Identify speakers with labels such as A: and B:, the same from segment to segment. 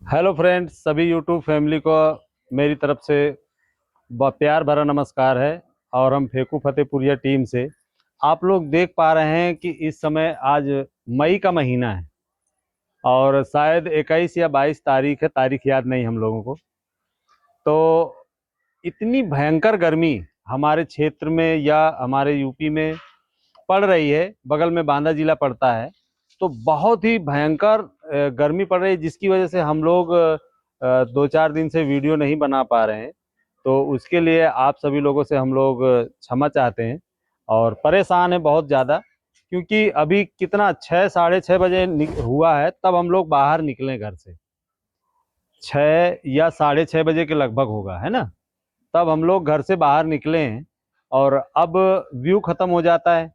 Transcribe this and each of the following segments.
A: Hello friends, सभी YouTube family को मेरी तरफ से प्यार भरा नमस्कार है। और हम फेकू फतेहपुरिया टीम से आप लोग देख पा रहे हैं कि इस समय आज मई का महीना है और शायद 21 या 22 तारीख है, तारीख याद नहीं हम लोगों को। तो इतनी भयंकर गर्मी हमारे क्षेत्र में या हमारे यूपी में पड़ रही है। बगल में बांदा जिला पड़ता है, तो बहुत ही भयंकर गर्मी पड़ रही है, जिसकी वजह से हम लोग 2-4 दिन से वीडियो नहीं बना पा रहे हैं। तो उसके लिए आप सभी लोगों से हम लोग क्षमा चाहते हैं और परेशान हैं बहुत ज़्यादा, क्योंकि अभी कितना 6 साढ़े 6 बजे हुआ है, तब हम लोग बाहर निकले घर से। 6 या साढ़े 6 बजे के लगभग होगा, है ना, तब हम लोग घर से बाहर निकले हैं। और अब व्यू ख़त्म हो जाता है,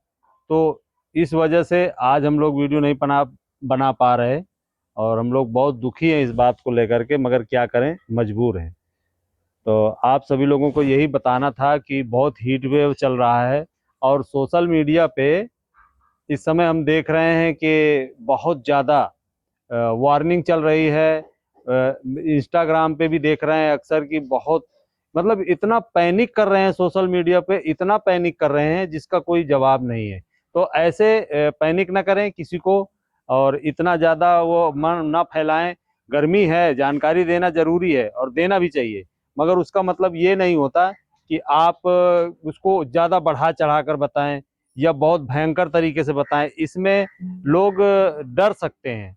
A: तो इस वजह से आज हम लोग वीडियो नहीं बना बना पा रहे। और हम लोग बहुत दुखी हैं इस बात को लेकर के, मगर क्या करें, मजबूर हैं। तो आप सभी लोगों को यही बताना था कि बहुत हीट वेव चल रहा है और सोशल मीडिया पे इस समय हम देख रहे हैं कि बहुत ज़्यादा वार्निंग चल रही है। इंस्टाग्राम पे भी देख रहे हैं अक्सर कि बहुत, मतलब इतना पैनिक कर रहे हैं सोशल मीडिया पे, इतना पैनिक कर रहे हैं जिसका कोई जवाब नहीं है। तो ऐसे पैनिक ना करें किसी को, और इतना ज़्यादा वो मन ना फैलाएं। गर्मी है, जानकारी देना जरूरी है और देना भी चाहिए, मगर उसका मतलब ये नहीं होता कि आप उसको ज़्यादा बढ़ा चढ़ा कर बताएं या बहुत भयंकर तरीके से बताएं। इसमें लोग डर सकते हैं।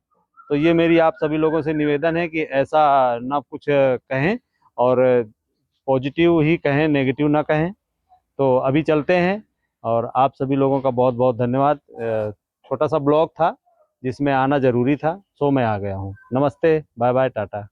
A: तो ये मेरी आप सभी लोगों से निवेदन है कि ऐसा ना कुछ कहें, और पॉजिटिव ही कहें, नेगेटिव ना कहें। तो अभी चलते हैं, और आप सभी लोगों का बहुत बहुत धन्यवाद। छोटा सा ब्लॉग था जिसमें आना जरूरी था, सो मैं आ गया हूँ। नमस्ते, बाय बाय, टाटा।